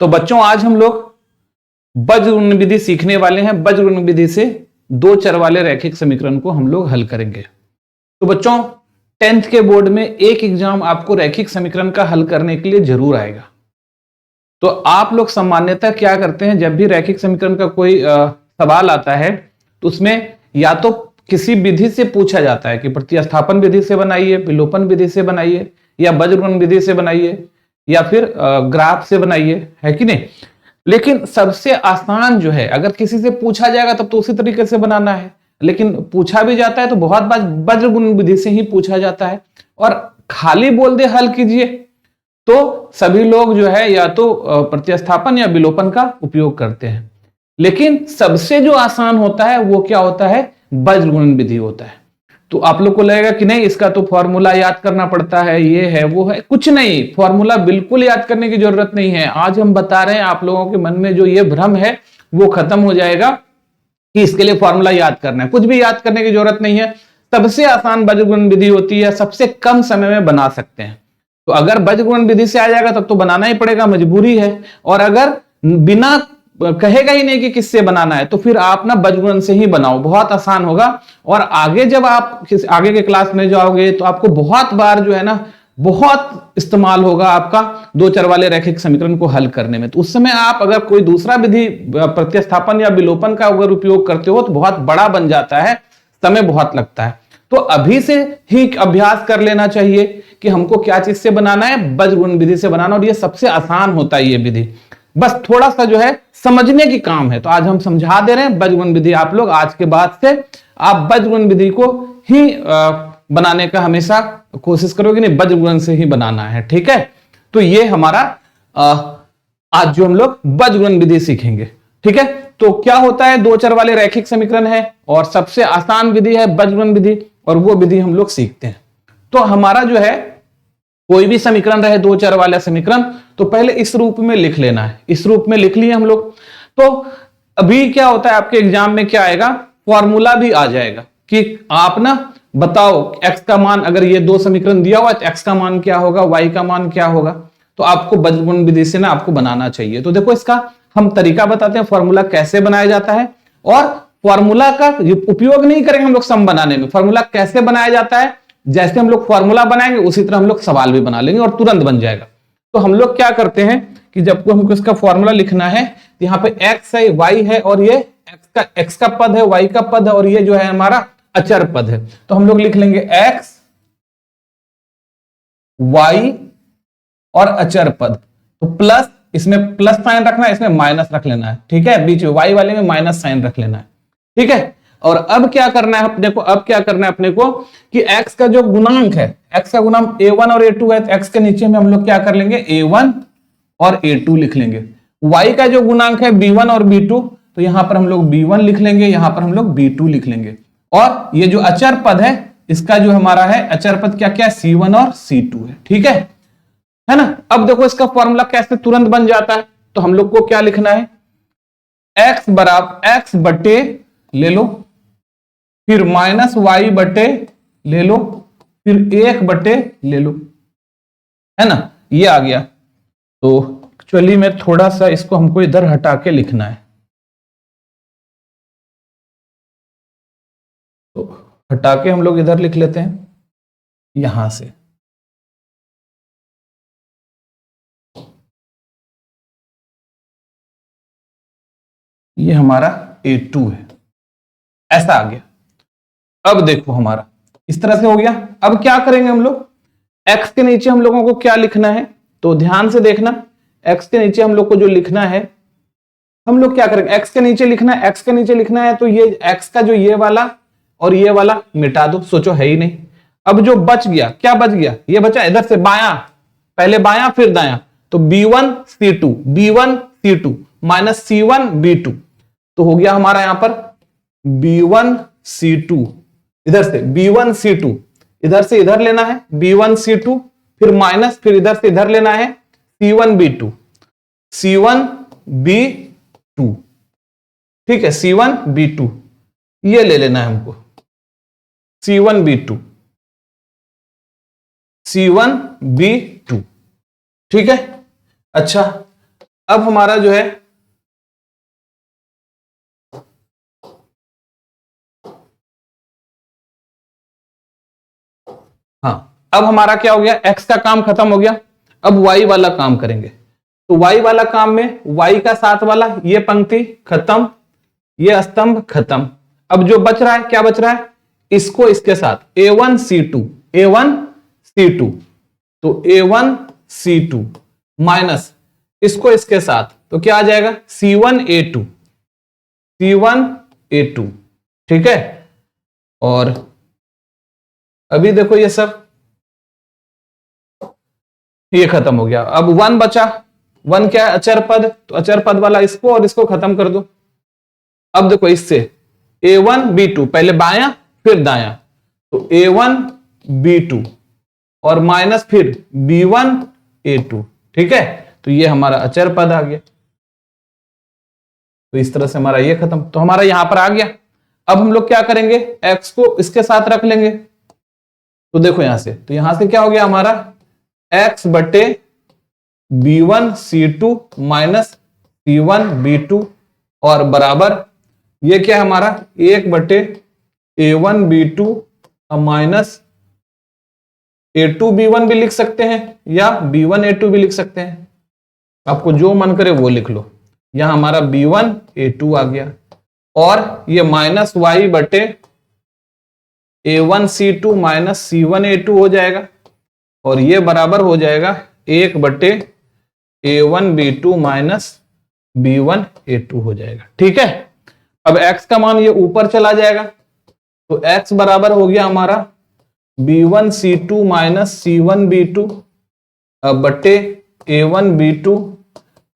तो बच्चों आज हम लोग बीजगणित विधि सीखने वाले हैं। बीजगणित विधि से दो चर वाले रैखिक समीकरण को हम लोग हल करेंगे। तो बच्चों 10th के बोर्ड में एक एग्जाम आपको रैखिक समीकरण का हल करने के लिए जरूर आएगा। तो आप लोग सामान्यतः क्या करते हैं, जब भी रैखिक समीकरण का कोई सवाल आता है तो उसमें या तो किसी विधि से पूछा जाता है कि प्रतिस्थापन विधि से बनाइए, विलोपन विधि से बनाइए, या बीजगणित विधि से बनाइए, या फिर ग्राफ से बनाइए, है कि नहीं। लेकिन सबसे आसान जो है, अगर किसी से पूछा जाएगा तब तो उसी तरीके से बनाना है, लेकिन पूछा भी जाता है तो बहुत बार बीजगणित विधि से ही पूछा जाता है। और खाली बोल दे हल कीजिए तो सभी लोग जो है या तो प्रतिस्थापन या विलोपन का उपयोग करते हैं। लेकिन सबसे जो आसान होता है वो क्या होता है, बीजगणित विधि होता है। तो आप लोग को लगेगा कि नहीं इसका तो फॉर्मूला याद करना पड़ता है, ये है वो है। कुछ नहीं, फॉर्मूला बिल्कुल याद करने की जरूरत नहीं है। आज हम बता रहे हैं, आप लोगों के मन में जो ये भ्रम है वो खत्म हो जाएगा कि इसके लिए फॉर्मूला याद करना है। कुछ भी याद करने की जरूरत नहीं है। सबसे आसान बीजगणित विधि होती है, सबसे कम समय में बना सकते हैं। तो अगर बीजगणित विधि से आ जाएगा तब तो बनाना ही पड़ेगा, मजबूरी है। और अगर बिना कहेगा ही नहीं कि किससे बनाना है तो फिर आप ना बीजगणित से ही बनाओ, बहुत आसान होगा। और आगे जब आप आगे के क्लास में जाओगे तो आपको बहुत बार जो है ना बहुत इस्तेमाल होगा आपका दो चर वाले रैखिक समीकरण को हल करने में। तो उस समय आप अगर कोई दूसरा विधि प्रतिस्थापन या विलोपन का अगर उपयोग करते हो तो बहुत बड़ा बन जाता है, समय बहुत लगता है। तो अभी से ही अभ्यास कर लेना चाहिए कि हमको क्या चीज से बनाना है, बीजगणित विधि से बनाना। और ये सबसे आसान होता है ये विधि, बस थोड़ा सा जो है समझने की काम है। तो आज हम समझा दे रहे हैं बीजगणित विधि। आप लोग आज के बाद से आप बीजगणित विधि को ही बनाने का हमेशा कोशिश करोगे, नहीं बीजगणित से ही बनाना है, ठीक है। तो ये हमारा आज जो हम लोग बीजगणित विधि सीखेंगे, ठीक है। तो क्या होता है, दो चर वाले रैखिक समीकरण है और सबसे आसान विधि है बीजगणित विधि, और वो विधि हम लोग सीखते हैं। तो हमारा जो है कोई भी समीकरण रहे दो चर वाला समीकरण, तो पहले इस रूप में लिख लेना है। इस रूप में लिख लिए हम लोग। तो अभी क्या होता है, आपके एग्जाम में क्या आएगा, फॉर्मूला भी आ जाएगा कि आप ना बताओ x का मान, अगर ये दो समीकरण दिया हुआ है तो x का मान क्या होगा, y का मान क्या होगा। तो आपको बीजगणित विधि से ना आपको बनाना चाहिए। तो देखो इसका हम तरीका बताते हैं, फॉर्मूला कैसे बनाया जाता है। और फॉर्मूला का उपयोग नहीं करेंगे हम लोग सम बनाने में। फॉर्मूला कैसे बनाया जाता है, जैसे हम लोग फॉर्मूला बनाएंगे उसी तरह हम लोग सवाल भी बना लेंगे और तुरंत बन जाएगा। तो हम लोग क्या करते हैं कि जब हमको इसका फॉर्मूला लिखना है तो यहाँ पे x है, y है, और ये x का पद है, y का पद है, और ये जो है हमारा अचर पद है। तो हम लोग लिख लेंगे x, y और अचर पद। तो प्लस, इसमें प्लस साइन रखना है, इसमें माइनस रख लेना है, ठीक है। बीच में y वाले में माइनस साइन रख लेना है, ठीक है। और अब क्या करना है अपने को, अब क्या करना है अपने को कि x का जो गुणांक है, x का गुणांक a1 और a2 है, तो x के नीचे में हम लोग क्या कर लेंगे, a1 और a2 लिख लेंगे। y का जो गुणांक है b1 और b2, तो यहां पर हम लोग b1 लिख लेंगे, यहां पर हम लोग b2 लिख लेंगे। और ये जो अचर पद है, इसका जो हमारा है अचर पद क्या क्या, c1 और c2 है, ठीक है ना। अब देखो इसका फॉर्मूला कैसे तुरंत बन जाता है। तो हम लोग को क्या लिखना है, x बराबर x बटे ले लो, फिर माइनस y बटे ले लो, फिर 1 बटे ले लो, है ना, ये आ गया। तो चलिए मैं थोड़ा सा इसको हमको इधर हटा के लिखना है। तो हटा के हम लोग इधर लिख लेते हैं, यहां से। ये हमारा a2 है, ऐसा आ गया। अब देखो हमारा इस तरह से हो गया। अब क्या करेंगे हम लोग, x के नीचे हम लोगों को क्या लिखना है, तो ध्यान से देखना। x के नीचे हम लोग को जो लिखना है, हम लोग क्या करेंगे, x के नीचे लिखना है, x के नीचे लिखना है। तो ये x का जो ये वाला और ये वाला मिटा दो, सोचो है ही नहीं। अब जो बच गया, क्या बच गया, ये बचा इधर से बायां, पहले बायां फिर दायां। तो b1 c2, b1 c2 minus c1 b2। तो हो गया हमारा यहां पर b1 c2, इधर से b1 c2, इधर से इधर लेना है b1 c2, फिर माइनस, फिर इधर से इधर लेना है c1 b2, c1 b2, ठीक है, c1 b2 ये ले लेना है हमको, c1 b2, c1 b2, ठीक है। अच्छा अब हमारा जो है हाँ, अब हमारा क्या हो गया, x का काम खत्म हो गया। अब y वाला काम करेंगे। तो y वाला काम में y का साथ वाला ये पंक्ति खत्म, ये स्तंभ खत्म। अब जो बच रहा है, क्या बच रहा है, इसको इसके साथ a1c2 a1c2, तो a1c2 माइनस इसको इसके साथ, तो क्या आ जाएगा c1a2 c1a2। ठीक है, और अभी देखो ये सब ये खत्म हो गया। अब 1 बचा, 1 क्या है, अचर पद, तो अचर पद वाला इसको और इसको खत्म कर दो। अब देखो इससे a1b2, पहले बायां फिर दायां, तो a1b2 और माइनस फिर b1a2। ठीक है, तो ये हमारा अचर पद आ गया। तो इस तरह से हमारा ये खत्म, तो हमारा यहां पर आ गया। अब हम लोग क्या करेंगे, x को इसके साथ रख लेंगे। तो देखो यहां से, तो यहां से क्या हो गया हमारा x बटे b1c2 माइनस c1b2 और बराबर ये क्या है हमारा 1 बटे a1b2 माइनस a2b1 भी लिख सकते हैं या b1a2 भी लिख सकते हैं, आपको जो मन करे वो लिख लो। यहां हमारा b1a2 आ गया और ये माइनस y बटे a1c2 माइनस c1a2 हो जाएगा और ये बराबर हो जाएगा 1 बटे a1b2 माइनस b1a2 हो जाएगा। ठीक है, अब x का मान ये ऊपर चला जाएगा, तो x बराबर हो गया हमारा b1c2 माइनस c1b2 बटे a1b2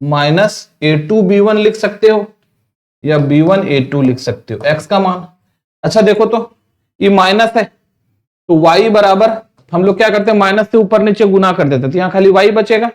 माइनस a2b1 लिख सकते हो या b1a2 लिख सकते हो, x का मान। अच्छा देखो तो ये माइनस है, तो y बराबर हम लोग क्या करते हैं, माइनस से ऊपर नीचे गुना कर देते, तो यहाँ खाली y बचेगा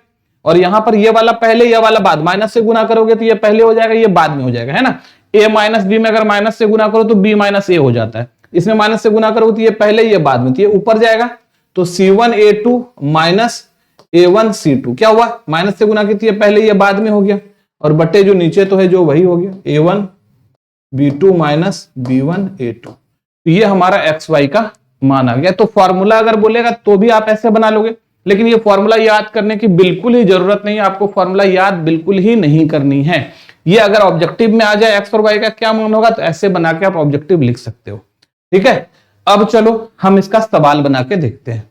और यहाँ पर ये वाला पहले, ये वाला बाद। माइनस से गुना करोगे तो ये पहले हो जाएगा, ये बाद में हो जाएगा, है ना। a माइनस बी में अगर माइनस से गुना करो तो b माइनस ए हो जाता है, इसमें माइनस से गुना करोगे तो ये पहले, ये बाद में, तो ये ऊपर जाएगा। तो c1a2 माइनस a1c2 क्या हुआ, माइनस से गुना की तो ये पहले, ये बाद में हो गया और बट्टे जो नीचे तो है जो वही हो गया a1b2 माइनस b1a2। तो ये हमारा एक्स वाई का मान आ गया। तो फॉर्मूला अगर बोलेगा तो भी आप ऐसे बना लोगे, लेकिन ये फॉर्मूला याद करने की बिल्कुल ही जरूरत नहीं है, आपको फॉर्मूला याद बिल्कुल ही नहीं करनी है। ये अगर ऑब्जेक्टिव में आ जाए एक्स और वाई का क्या मान होगा, तो ऐसे बना के आप ऑब्जेक्टिव लिख सकते हो। ठीक है, अब चलो हम इसका सवाल बना के देखते हैं।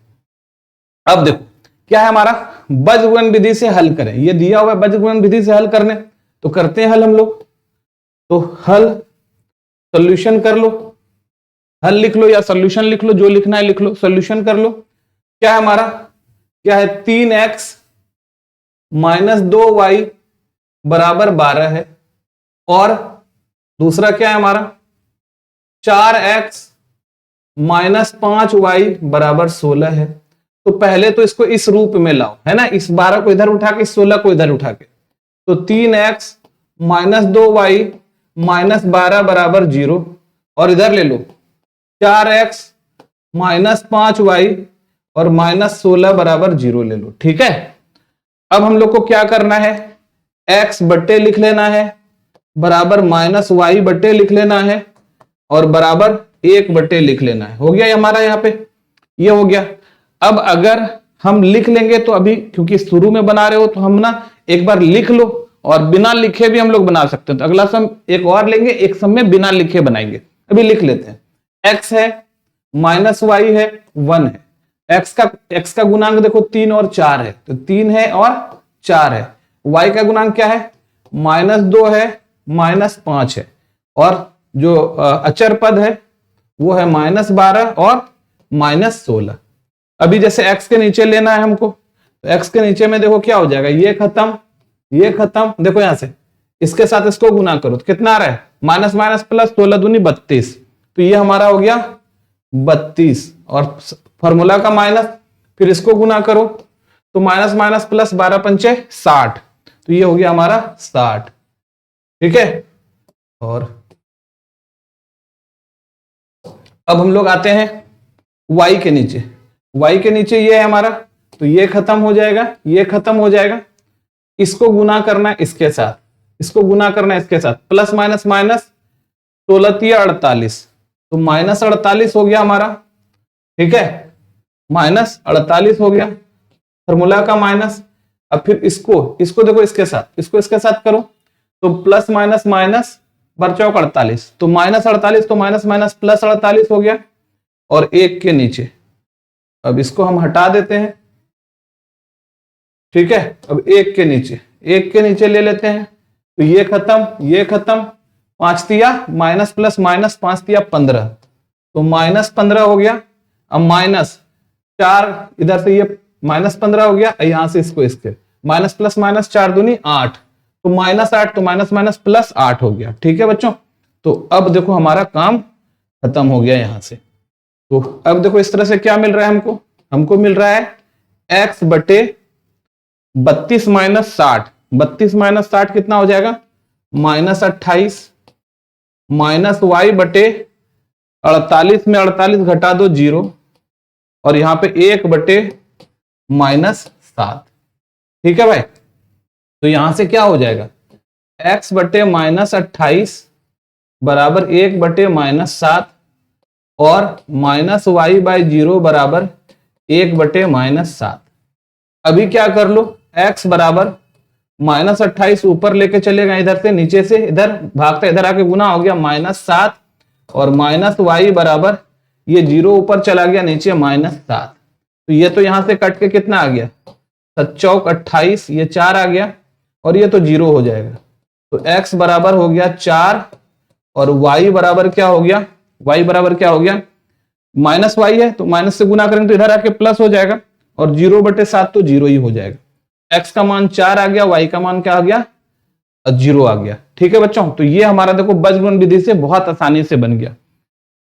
अब देखो क्या है हमारा, बीजगणित विधि से हल करें। ये दिया हुआ है बीजगणित विधि से हल करने, तो करते हैं हल हम लोग। तो हल सोल्यूशन कर लो, हल लिख लो या सोल्यूशन लिख लो, जो लिखना है लिख लो, सोल्यूशन कर लो। क्या है हमारा, क्या है 3x माइनस 2y बराबर 12 है और दूसरा क्या है हमारा 4x माइनस 5y बराबर 16 है। तो पहले तो इसको इस रूप में लाओ, है ना, इस 12 को इधर उठा के, इस 16 को इधर उठा के, तो 3x माइनस 2y माइनस 12 बराबर 0 और इधर ले लो 4x माइनस 5y और माइनस 16 बराबर 0 ले लो। ठीक है, अब हम लोग को क्या करना है, x बट्टे लिख लेना है बराबर माइनस y बट्टे लिख लेना है और बराबर 1 बट्टे लिख लेना है। हो गया ये हमारा, यहाँ पे ये हो गया। अब अगर हम लिख लेंगे तो अभी क्योंकि शुरू में बना रहे हो तो हम ना एक बार लिख लो और बिना लिखे भी हम लोग बना सकते हैं। तो अगला सम एक और लेंगे, एक सम में बिना लिखे बनाएंगे। अभी लिख लेते हैं, x है माइनस वाई है 1 है, x का गुणांक देखो 3 और 4 है, तो 3 है और 4 है। y का गुणांक क्या है, माइनस 2 है माइनस 5 है और जो अचर पद है वो है माइनस 12 और माइनस 16। अभी जैसे x के नीचे लेना है हमको, तो x के नीचे में देखो क्या हो जाएगा, ये खत्म ये खत्म, देखो यहां से इसके साथ इसको गुना करो तो कितना आ रहा है, माइनस माइनस प्लस 16 दूनी 32, तो ये हमारा हो गया 32 और फॉर्मूला का माइनस, फिर इसको गुना करो तो माइनस माइनस प्लस 12 पंचे 60, तो ये हो गया हमारा 60। ठीक है, और अब हम लोग आते हैं y के नीचे, y के नीचे ये है हमारा, तो ये खत्म हो जाएगा, ये खत्म हो जाएगा, इसको गुना करना है इसके साथ, इसको गुना करना है इसके साथ, प्लस माइनस माइनस 16×3 = 48, तो -48 हो गया हमारा, ठीक है, -48 हो गया, फॉर्मूला का माइनस। अब फिर इसको देखो इसके साथ, इसको इसके साथ करो, तो प्लस माइनस माइनस बरचौक 48, तो -48, तो माइनस माइनस प्लस 48 हो गया, और 1 के नीचे, अब इसको हम हटा देते हैं, ठीक है। अब 1 के नीचे ले लेते हैं, तो ये खत्म, 5 तिया माइनस प्लस माइनस 5 तिया 15, तो -15 हो गया। अब -4 इधर से, ये -15 हो गया, यहां से इसके माइनस प्लस माइनस 4 दूनी 8, तो -8, तो माइनस माइनस प्लस 8 हो गया, ठीक है बच्चों। तो अब देखो हमारा काम खत्म हो गया यहां से। तो अब देखो इस तरह से क्या मिल रहा है हमको मिल रहा है x बटे 32 माइनस 60, 32 माइनस 60 कितना हो जाएगा, -28, माइनस y बटे 48 में 48 घटा दो 0, और यहां पे 1 बटे -7, ठीक है भाई। तो यहां से क्या हो जाएगा, x बटे -28 बराबर 1 बटे -7, और -y/0 बराबर 1 बटे -7। अभी क्या कर लो, x बराबर -28 ऊपर लेके चलेगा, इधर से नीचे से इधर भागता, इधर आके गुना हो गया -7, और -y बराबर ये 0 ऊपर चला गया, नीचे -7, तो ये तो यहां से कट के कितना आ गया, 7×4 = 28, ये 4 आ गया, और ये तो 0 हो जाएगा। तो x बराबर हो गया 4, और y बराबर क्या हो गया, y बराबर क्या हो गया, -y है तो माइनस से गुना करेंगे तो इधर आके प्लस हो जाएगा, और 0/7 तो 0 ही हो जाएगा। x का मान 4 आ गया, y का मान क्या आ गया, 0 आ गया, ठीक है बच्चों। तो ये हमारा देखो बीजगणित विधि से बहुत आसानी से बन गया।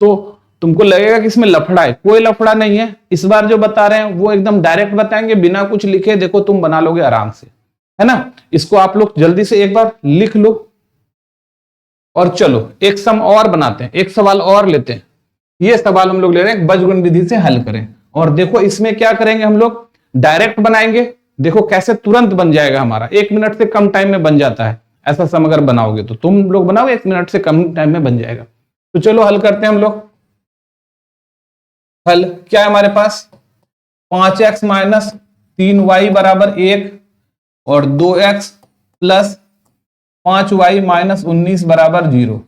तो तुमको लगेगा कि इसमें लफड़ा है, कोई लफड़ा नहीं है। इस बार जो बता रहे हैं वो एकदम डायरेक्ट बताएंगे, बिना कुछ लिखे, देखो तुम बना लोगे आराम से, है ना। इसको आप लोग जल्दी से एक बार लिख लो, और चलो एक सम और बनाते हैं, एक सवाल और लेते हैं। ये सवाल हम लोग ले रहे हैं बीजगणित विधि से हल करें, और देखो इसमें क्या करेंगे हम लोग, डायरेक्ट बनाएंगे। देखो कैसे तुरंत बन जाएगा हमारा, 1 मिनट से कम टाइम में बन जाता है। ऐसा सम अगर बनाओगे तो तुम लोग बनाओ 1 मिनट से कम टाइम में बन जाएगा। तो चलो हल करते हैं हम लोग। हल क्या है हमारे पास, 5x माइनस 3y बराबर 1, और 2x प्लस 5y माइनस 19 बराबर 0।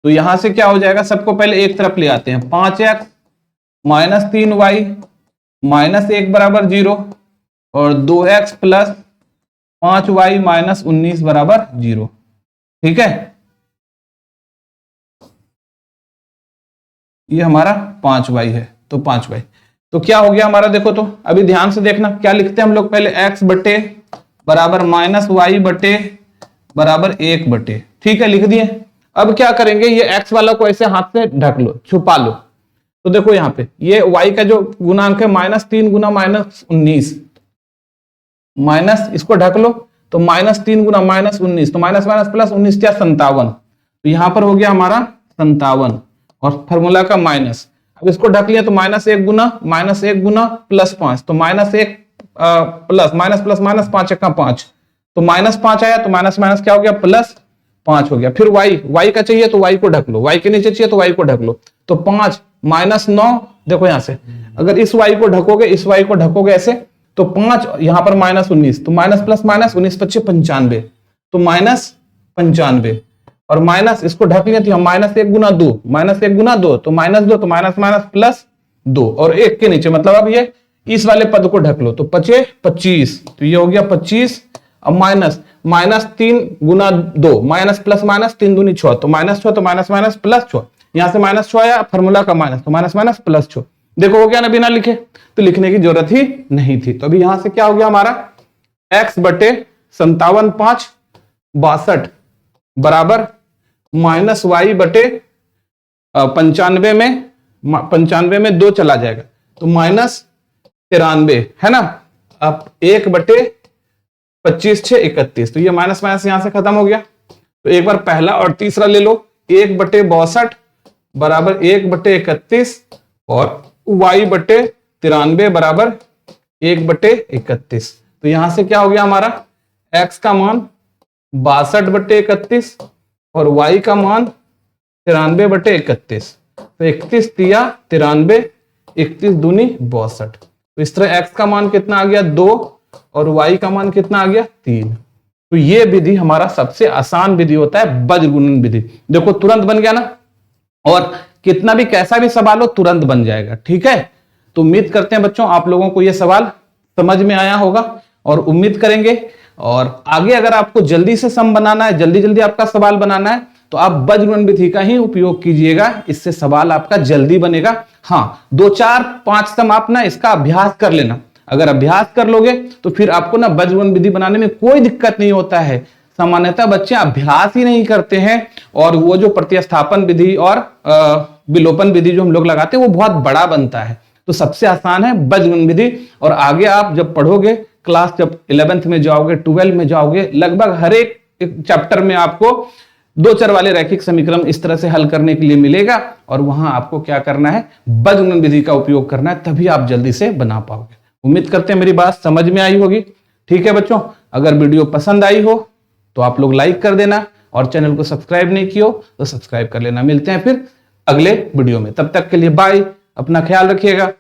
तो यहां से क्या हो जाएगा, सबको पहले एक तरफ ले आते हैं, 5x माइनस 3y माइनस 1 बराबर 0, और 2x प्लस 5y माइनस 19 बराबर 0, ठीक है। ये हमारा 5y है, तो 5y, तो क्या हो गया हमारा, देखो तो अभी ध्यान से देखना क्या लिखते हैं हम लोग, पहले x बटे बराबर -y बटे बराबर 1 बटे, ठीक है, लिख दिए। अब क्या करेंगे, ये x वाला को ऐसे हाथ से ढक लो, छुपा लो। तो देखो यहाँ पे ये y का जो गुणांक है -3 गुना -19, माइनस इसको ढक लो, तो -3 गुना -19, तो माइनस माइनस प्लस 19 क्या 57, तो यहां पर हो गया हमारा 57, और फॉर्मूला का माइनस। अब इसको ढक लिया तो -1 गुना +5, तो -1 प्लस माइनस प्लस माइनस 5 का 5, तो -5 आया, तो माइनस माइनस क्या हो गया, +5 हो गया। फिर y का चाहिए तो y को ढक लो, y के नीचे चाहिए तो y को ढक लो, तो 5 -9, देखो यहां से अगर इस y को ढकोगे ऐसे, तो 5 यहां पर -19, तो माइनस प्लस माइनस 19 × 5 = 95, तो -95, और माइनस इसको ढक लिया तो -1 गुना 2, -1 गुना 2, तो -2, तो माइनस माइनस प्लस 2, और 1 के नीचे मतलब अब ये इस वाले पद को ढक लो, तो 25, तो ये हो गया 25। अब -3 गुना 2, माइनस प्लस माइनस 3 दूनी 6, तो -6, तो माइनस माइनस प्लस 6, यहां से -6 आया, फॉर्मूला का माइनस, तो माइनस माइनस प्लस 6, देखो हो गया ना, बिना लिखे, तो लिखने की जरूरत ही नहीं थी। तो अभी यहां से क्या हो गया हमारा, x बटे 57 5 62 बराबर -y बटे 95 में 2 चला जाएगा, तो -93 है ना। अब 1 बटे 25 6 31, तो ये माइनस माइनस यहां से खत्म हो गया। तो एक बार पहला और तीसरा ले लो, 1 बटे 62 बराबर 1 बटे 31, और y बटे 93 बराबर 1 बटे 31। तो यहां से क्या हो गया हमारा, x का मान 62/31 और y का मान 93/31। तो 31 तिया 93, 31 दूनी 62। तो इस तरह x का मान कितना आ गया 2 और y का मान कितना आ गया 3। तो ये विधि हमारा सबसे आसान विधि होता है वज्र गुणन विधि। देखो तुरंत बन गया ना, और कितना भी कैसा भी सवाल हो तुरंत बन जाएगा। ठीक है, तो उम्मीद करते हैं बच्चों आप लोगों को यह सवाल समझ में आया होगा, और उम्मीद करेंगे और आगे अगर आपको जल्दी से सम बनाना है, जल्दी जल्दी आपका सवाल बनाना है, तो आप वज्र गुणन विधि का ही उपयोग कीजिएगा। इससे सवाल आपका जल्दी बनेगा। हाँ, 2 4 5 सम आप ना इसका अभ्यास कर लेना। अगर अभ्यास कर लोगे तो फिर आपको ना वज्र गुणन विधि बनाने में कोई दिक्कत नहीं होता है। सामान्यतः बच्चे अभ्यास ही नहीं करते हैं, और वो जो प्रतिस्थापन विधि और विलोपन विधि जो हम लोग लगाते हैं वो बहुत बड़ा बनता है। तो सबसे आसान है वज्र गुणन विधि। और आगे आप जब पढ़ोगे, क्लास जब 11th में जाओगे, 12 में जाओगे, लगभग हर एक चैप्टर में आपको 2 चर वाले रैखिक समीकरण इस तरह से हल करने के लिए मिलेगा। और वहां आपको क्या करना है, वज्र गुणन विधि का उपयोग करना है, तभी आप जल्दी से बना पाओगे। उम्मीद करते हैं मेरी बात समझ में आई होगी। ठीक है बच्चों, अगर वीडियो पसंद आई हो तो आप लोग लाइक कर देना, और चैनल को सब्सक्राइब नहीं किया तो सब्सक्राइब कर लेना। मिलते हैं फिर अगले वीडियो में, तब तक के लिए बाय, अपना ख्याल रखिएगा।